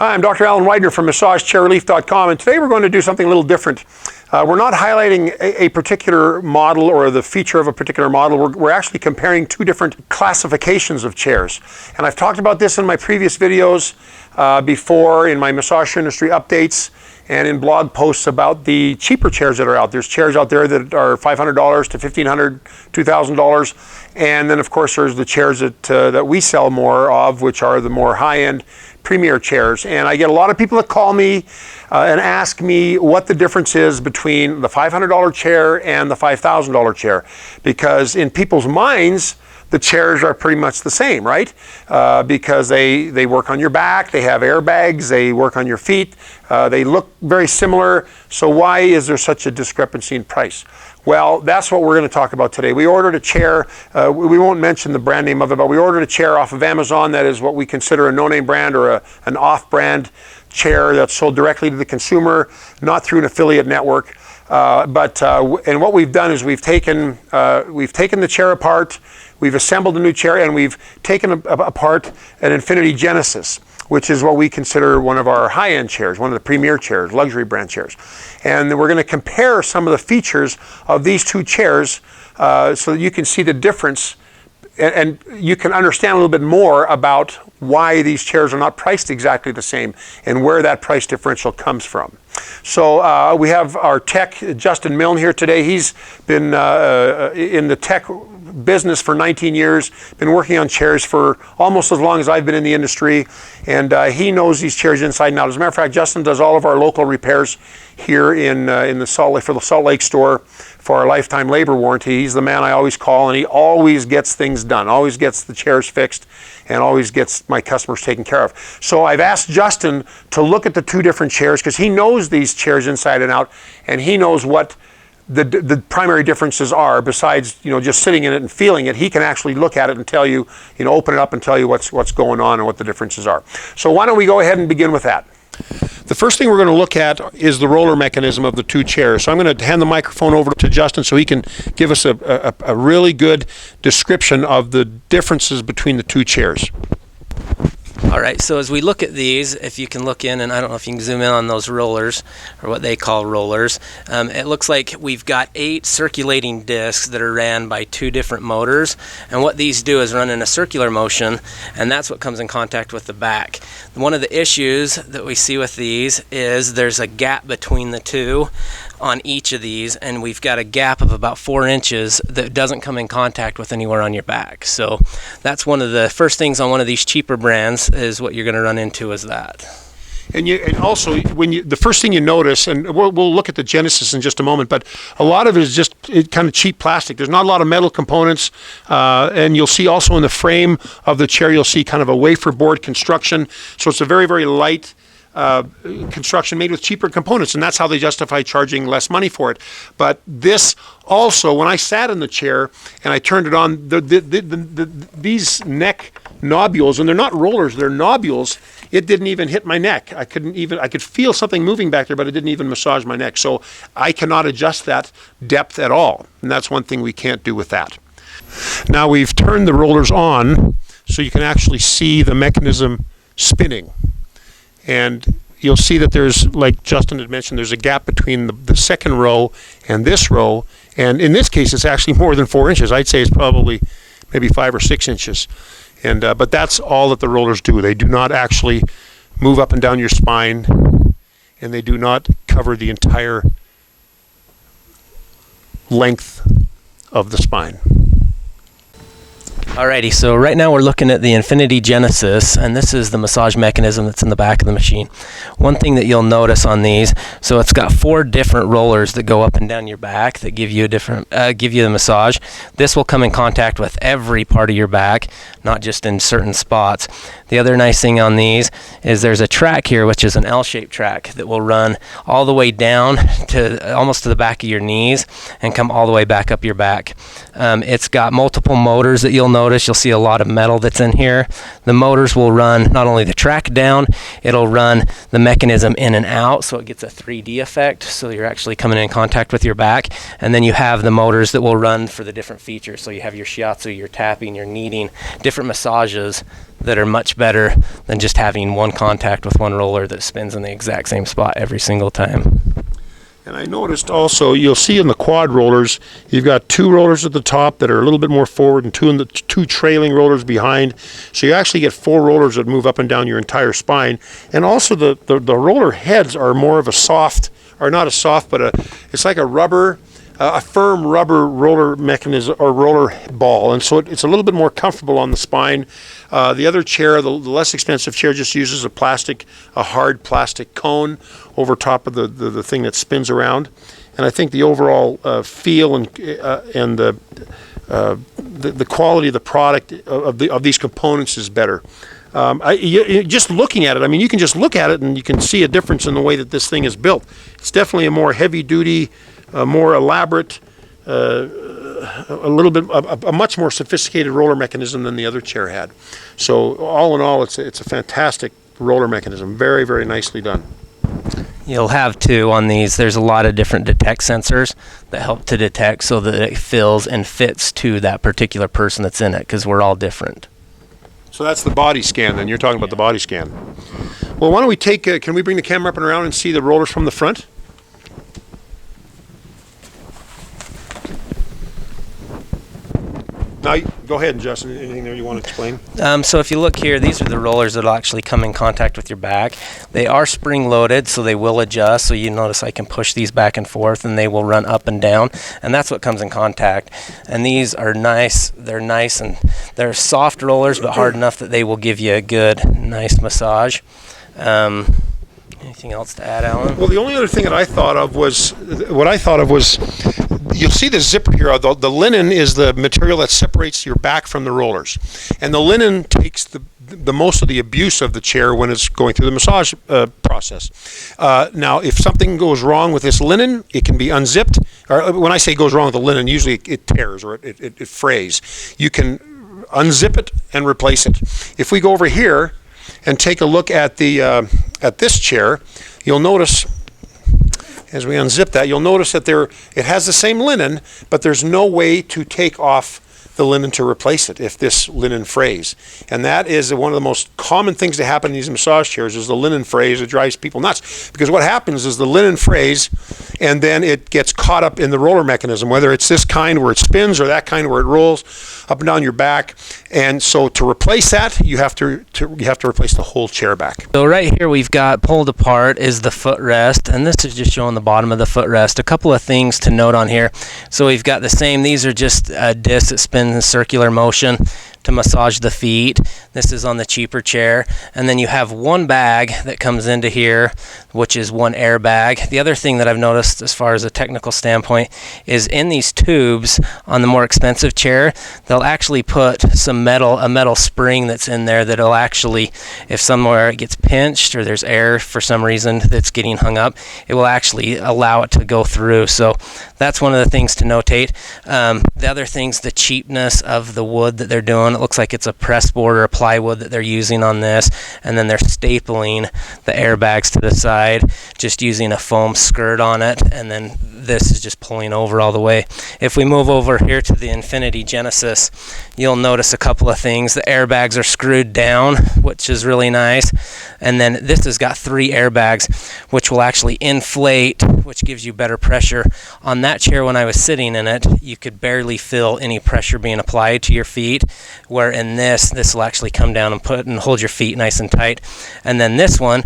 Hi, I'm Dr. Alan Weidner from MassageChairRelief.com, and today we're going to do something a little different. We're not highlighting a particular model or the feature of a particular model. We're actually comparing two different classifications of chairs. And I've talked about this in my previous videos before, in my massage industry updates, and in blog posts about the cheaper chairs that are out there. There's chairs out there that are $500 to $1,500, $2,000. And then, of course, there's the chairs that we sell more of, which are the more high-end premier chairs. And I get a lot of people that call me and ask me what the difference is between the $500 chair and the $5,000 chair. Because in people's minds, the chairs are pretty much the same, right? Because they work on your back, they have airbags, they work on your feet, they look very similar. So why is there such a discrepancy in price? Well, that's what we're going to talk about today. We ordered a chair, we won't mention the brand name of it, but we ordered a chair off of Amazon that is what we consider a no-name brand or an off-brand chair that's sold directly to the consumer, not through an affiliate network. And what we've done is we've taken the chair apart, we've assembled a new chair, and we've taken apart an Infinity Genesis, which is what we consider one of our high-end chairs, one of the premier chairs, luxury brand chairs. And we're going to compare some of the features of these two chairs so that you can see the difference and you can understand a little bit more about why these chairs are not priced exactly the same and where that price differential comes from. So we have our tech, Justin Milne, here today. He's been in the tech business for 19 years, been working on chairs for almost as long as I've been in the industry, and he knows these chairs inside and out. As a matter of fact, Justin does all of our local repairs here in the Salt Lake store for our lifetime labor warranty. He's the man I always call, and he always gets things done, always gets the chairs fixed, and always gets my customers taken care of. So I've asked Justin to look at the two different chairs because he knows these chairs inside and out, and he knows what the primary differences are. Besides, just sitting in it and feeling it, he can actually look at it and tell you, open it up and tell you what's going on and what the differences are. So why don't we go ahead and begin with that? The first thing we're going to look at is the roller mechanism of the two chairs. So I'm going to hand the microphone over to Justin so he can give us a really good description of the differences between the two chairs. All right, so as we look at these, if you can look in, and I don't know if you can zoom in on those rollers, or what they call rollers, it looks like we've got 8 circulating discs that are ran by 2 different motors, and what these do is run in a circular motion, and that's what comes in contact with the back. One of the issues that we see with these is there's a gap between the two on each of these, and we've got a gap of about 4 inches that doesn't come in contact with anywhere on your back. So that's one of the first things on one of these cheaper brands is what you're going to run into is that. And also, the first thing you notice, and we'll look at the Genesis in just a moment, but a lot of it is just kind of cheap plastic. There's not a lot of metal components, and you'll see also in the frame of the chair, you'll see kind of a wafer board construction. So it's a very, very light construction made with cheaper components, and that's how they justify charging less money for it. But this also, when I sat in the chair and I turned it on, these neck nobules, and they're not rollers, they're nobules, it didn't even hit my neck. I could feel something moving back there, but it didn't even massage my neck. So I cannot adjust that depth at all, and that's one thing we can't do with that. Now we've turned the rollers on so you can actually see the mechanism spinning. And you'll see that there's, like Justin had mentioned, there's a gap between the second row and this row. And in this case, it's actually more than 4 inches. I'd say it's probably maybe 5 or 6 inches. And but that's all that the rollers do. They do not actually move up and down your spine, and they do not cover the entire length of the spine. Alrighty, so right now we're looking at the Infinity Genesis, and this is the massage mechanism that's in the back of the machine. One thing that you'll notice on these, so it's got 4 different rollers that go up and down your back that give you the massage. This will come in contact with every part of your back, not just in certain spots. The other nice thing on these is there's a track here, which is an L-shaped track that will run all the way down to almost to the back of your knees and come all the way back up your back. It's got multiple motors that you'll notice notice, you'll see a lot of metal that's in here. The motors will run not only the track down, it'll run the mechanism in and out, so it gets a 3D effect, so you're actually coming in contact with your back. And then you have the motors that will run for the different features. So you have your shiatsu, your tapping, your kneading, different massages that are much better than just having one contact with one roller that spins in the exact same spot every single time. And I noticed also, you'll see in the quad rollers, you've got 2 rollers at the top that are a little bit more forward and 2 trailing rollers behind. So you actually get 4 rollers that move up and down your entire spine. And also the roller heads are more of a soft, or not a soft, but it's like a rubber, a firm rubber roller mechanism or roller ball, and so it's a little bit more comfortable on the spine. The other chair, the less expensive chair, just uses a hard plastic cone over top of the thing that spins around, and I think the overall feel and the quality of the product of these components is better. Just looking at it, I mean, you can just look at it and you can see a difference in the way that this thing is built. It's definitely a more heavy-duty, more elaborate, a much more sophisticated roller mechanism than the other chair had. So all in all, it's a fantastic roller mechanism. Very, very nicely done. You'll have too on these, there's a lot of different detect sensors that help to detect so that it fills and fits to that particular person that's in it, because we're all different. So that's the body scan then. You're talking about the body scan. Well, why don't we can we bring the camera up and around and see the rollers from the front? Now, go ahead, Justin. Anything there you want to explain? So if you look here, these are the rollers that will actually come in contact with your back. They are spring-loaded, so they will adjust. So you notice I can push these back and forth, and they will run up and down. And that's what comes in contact. And these are nice. They're nice, and they're soft rollers, but hard enough that they will give you a good, nice massage. Anything else to add, Alan? Well, the only other thing that I thought of was, you'll see the zipper here. The linen is the material that separates your back from the rollers. And the linen takes the most of the abuse of the chair when it's going through the massage process. Now, if something goes wrong with this linen, it can be unzipped. Or when I say goes wrong with the linen, usually it tears or it frays. You can unzip it and replace it. If we go over here and take a look at this chair, you'll notice, as we unzip that, you'll notice that it has the same linen, but there's no way to take off the linen to replace it if this linen frays. And that is one of the most common things to happen in these massage chairs, is the linen frays. It drives people nuts, because what happens is the linen frays and then it gets caught up in the roller mechanism, whether it's this kind where it spins or that kind where it rolls up and down your back. And so to replace that, you have to replace the whole chair back. So right here we've got pulled apart is the footrest, and this is just showing the bottom of the footrest. A couple of things to note on here. So we've got the same, these are just discs that spin in circular motion to massage the feet. This is on the cheaper chair. And then you have one bag that comes into here, which is one air bag. The other thing that I've noticed as far as a technical standpoint is in these tubes on the more expensive chair, they'll actually put a metal spring that's in there that'll actually, if somewhere it gets pinched or there's air for some reason that's getting hung up, it will actually allow it to go through. So that's one of the things to notate. The other thing's the cheapness of the wood that they're doing. It looks like it's a press board or a plywood that they're using on this, and then they're stapling the airbags to the side, just using a foam skirt on it, and then this is just pulling over all the way. If we move over here to the Infinity Genesis, you'll notice a couple of things. The airbags are screwed down, which is really nice, and then this has got 3 airbags, which will actually inflate, which gives you better pressure. On that chair, when I was sitting in it, you could barely feel any pressure being applied to your feet, where in this will actually come down and hold your feet nice and tight. And then this one,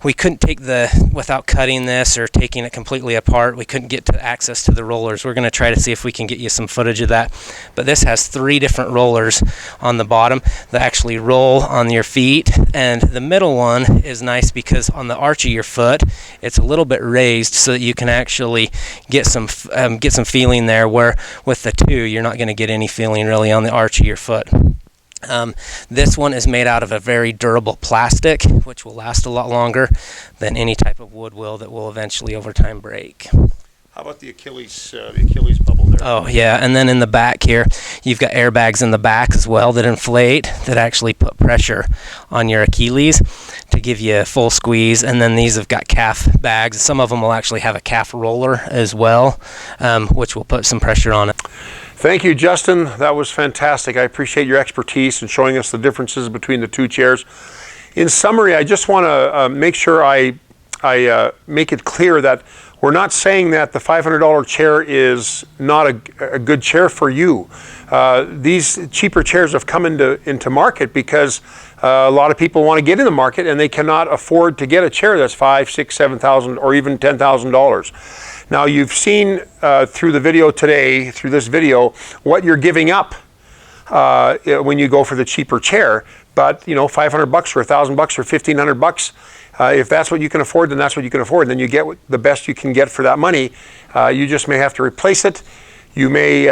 we couldn't take without cutting this or taking it completely apart, we couldn't get to access to the rollers. We're going to try to see if we can get you some footage of that. But this has 3 different rollers on the bottom that actually roll on your feet. And the middle one is nice because on the arch of your foot, it's a little bit raised so that you can actually get some feeling there, where with the 2, you're not going to get any feeling really on the arch of your foot. This one is made out of a very durable plastic, which will last a lot longer than any type of wood will, that will eventually over time break. How about the Achilles bubble there? Oh yeah, and then in the back here, you've got airbags in the back as well that inflate, that actually put pressure on your Achilles to give you a full squeeze. And then these have got calf bags. Some of them will actually have a calf roller as well, which will put some pressure on it. Thank you, Justin. That was fantastic. I appreciate your expertise in showing us the differences between the two chairs. In summary, I just want to make sure I make it clear that we're not saying that the $500 chair is not a good chair for you. These cheaper chairs have come into market because a lot of people want to get in the market and they cannot afford to get a chair that's $5,000, $6,000, $7,000 or even $10,000. Now you've seen through the video today, through this video, what you're giving up when you go for the cheaper chair. But you know, $500 or $1,000 or $1,500. If that's what you can afford, then that's what you can afford. Then you get the best you can get for that money. You just may have to replace it. You may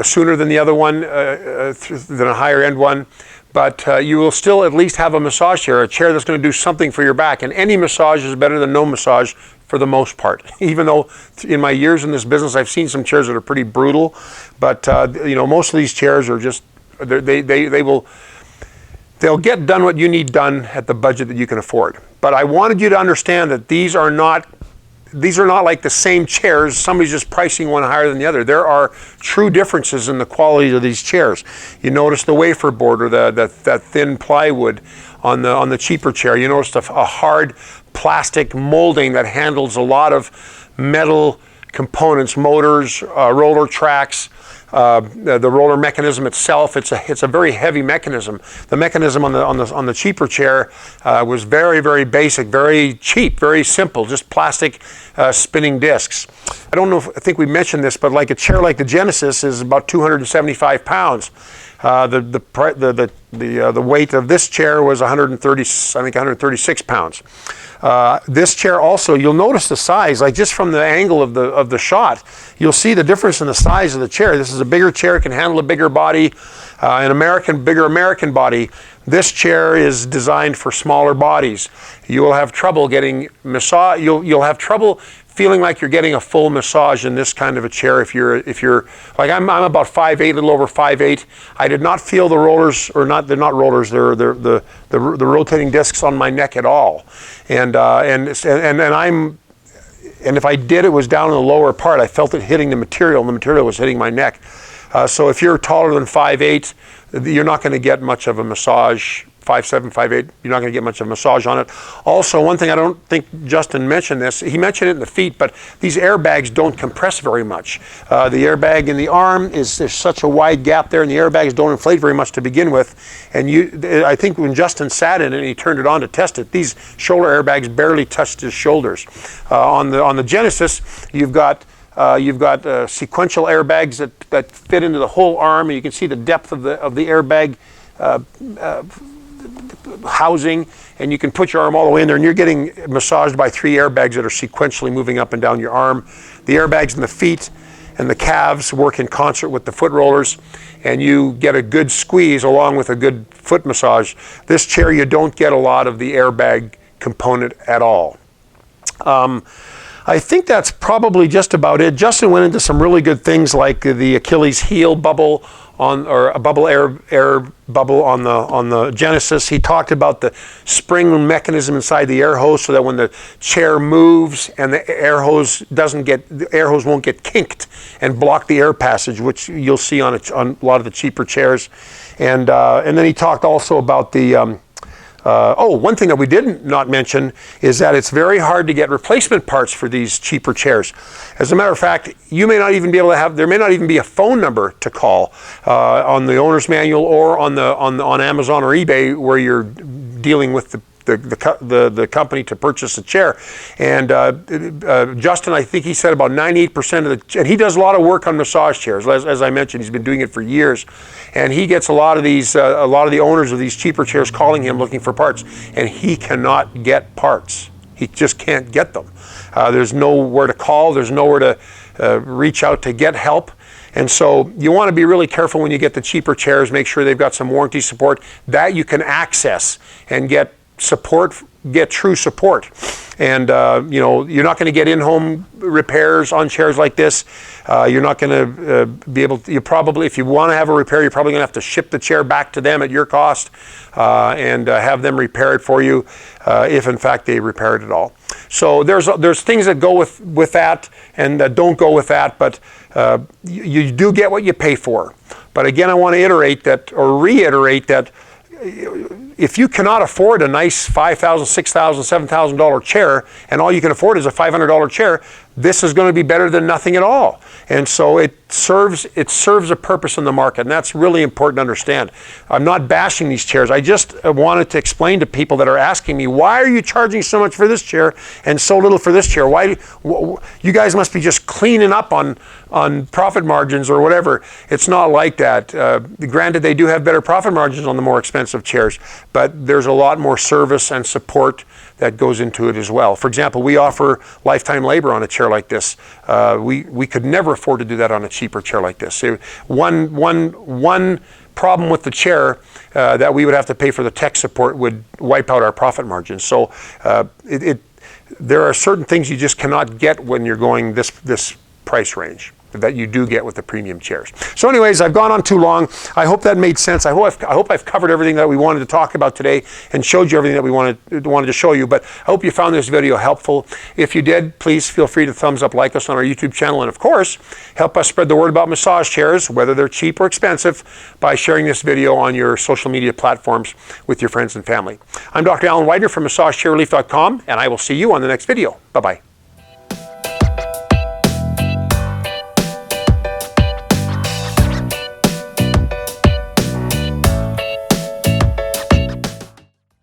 sooner than the other one, than a higher end one. But you will still at least have a massage chair, a chair that's going to do something for your back. And any massage is better than no massage for the most part. Even though in my years in this business, I've seen some chairs that are pretty brutal. But you know, most of these chairs are just, they'll get done what you need done at the budget that you can afford. But I wanted you to understand that these are not like the same chairs. Somebody's just pricing one higher than the other. There are true differences in the quality of these chairs. You notice the wafer board or that thin plywood on the cheaper chair. You notice a hard plastic molding that handles a lot of metal components, motors, roller tracks. The roller mechanism itself, it's a very heavy mechanism. The mechanism on the cheaper chair was very, very basic, very cheap, very simple, just plastic spinning discs. I think we mentioned this, but like a chair like the Genesis is about 275 pounds. The weight of this chair was 136 pounds. This chair also, you'll notice the size, like just from the angle of the shot, you'll see the difference in the size of the chair. This is a bigger chair, can handle a bigger body, bigger American body. This chair is designed for smaller bodies. You will have trouble getting massage. You'll have trouble feeling like you're getting a full massage in this kind of a chair if you're like I'm about 5'8", a little over 5'8". I did not feel the rollers, or not, they're not rollers, they're the rotating discs on my neck at all. And if I did, it was down in the lower part. I felt it hitting the material, and the material was hitting my neck. So if you're taller than 5'8", you're not going to get much of a massage. 5'7", 5'8", you're not going to get much of a massage on it. Also, one thing I don't think Justin mentioned this, he mentioned it in the feet, but these airbags don't compress very much. The airbag in the arm, there's such a wide gap there, and the airbags don't inflate very much to begin with. And I think when Justin sat in it and he turned it on to test it, these shoulder airbags barely touched his shoulders. On the Genesis, you've got sequential airbags that fit into the whole arm, and you can see the depth of the airbag housing, and you can put your arm all the way in there, and you're getting massaged by 3 airbags that are sequentially moving up and down your arm. The airbags in the feet and the calves work in concert with the foot rollers, and you get a good squeeze along with a good foot massage. This chair, you don't get a lot of the airbag component at all. I think that's probably just about it. Justin went into some really good things like the Achilles heel bubble or a bubble air bubble on the Genesis. He talked about the spring mechanism inside the air hose so that when the chair moves and the air hose won't get kinked and block the air passage, which you'll see on a lot of the cheaper chairs. And then he talked also about the one thing that we did not mention is that it's very hard to get replacement parts for these cheaper chairs. As a matter of fact, you may not even be able to there may not even be a phone number to call on the owner's manual or on Amazon or eBay where you're dealing with the company to purchase a chair. And Justin, I think he said about 98% and he does a lot of work on massage chairs. As I mentioned, he's been doing it for years. And he gets a lot of the owners of these cheaper chairs calling him looking for parts, and he cannot get parts. He just can't get them. There's nowhere to call. There's nowhere to reach out to get help. And so you want to be really careful when you get the cheaper chairs. Make sure they've got some warranty support that you can access and get support get true support. And you know, you're not going to get in-home repairs on chairs like this. You're not going to be able to, you probably, if you want to have a repair, you're probably going to have to ship the chair back to them at your cost and have them repair it for you if in fact they repair it at all. So there's things that go with that and that don't go with that, but you do get what you pay for. But again, I want to iterate that, or reiterate that, if you cannot afford a nice $5,000, $6,000, $7,000 chair, and all you can afford is a $500 chair, this is going to be better than nothing at all. And so it serves a purpose in the market, and that's really important to understand. I'm not bashing these chairs. I just wanted to explain to people that are asking me, why are you charging so much for this chair and so little for this chair? Why you guys must be just cleaning up on profit margins or whatever. It's not like that. Granted, they do have better profit margins on the more expensive chairs, but there's a lot more service and support that goes into it as well. For example, we offer lifetime labor on a chair like this. We could never afford to do that on a cheaper chair like this. One problem with the chair that we would have to pay for the tech support would wipe out our profit margins. So there are certain things you just cannot get when you're going this price range that you do get with the premium chairs. So anyways, I've gone on too long. I hope that made sense. I hope I've covered everything that we wanted to talk about today and showed you everything that we wanted to show you. But I hope you found this video helpful. If you did, please feel free to thumbs up, like us on our YouTube channel, and of course, help us spread the word about massage chairs, whether they're cheap or expensive, by sharing this video on your social media platforms with your friends and family. I'm Dr. Alan Weidner from MassageChairRelief.com, and I will see you on the next video. Bye-bye.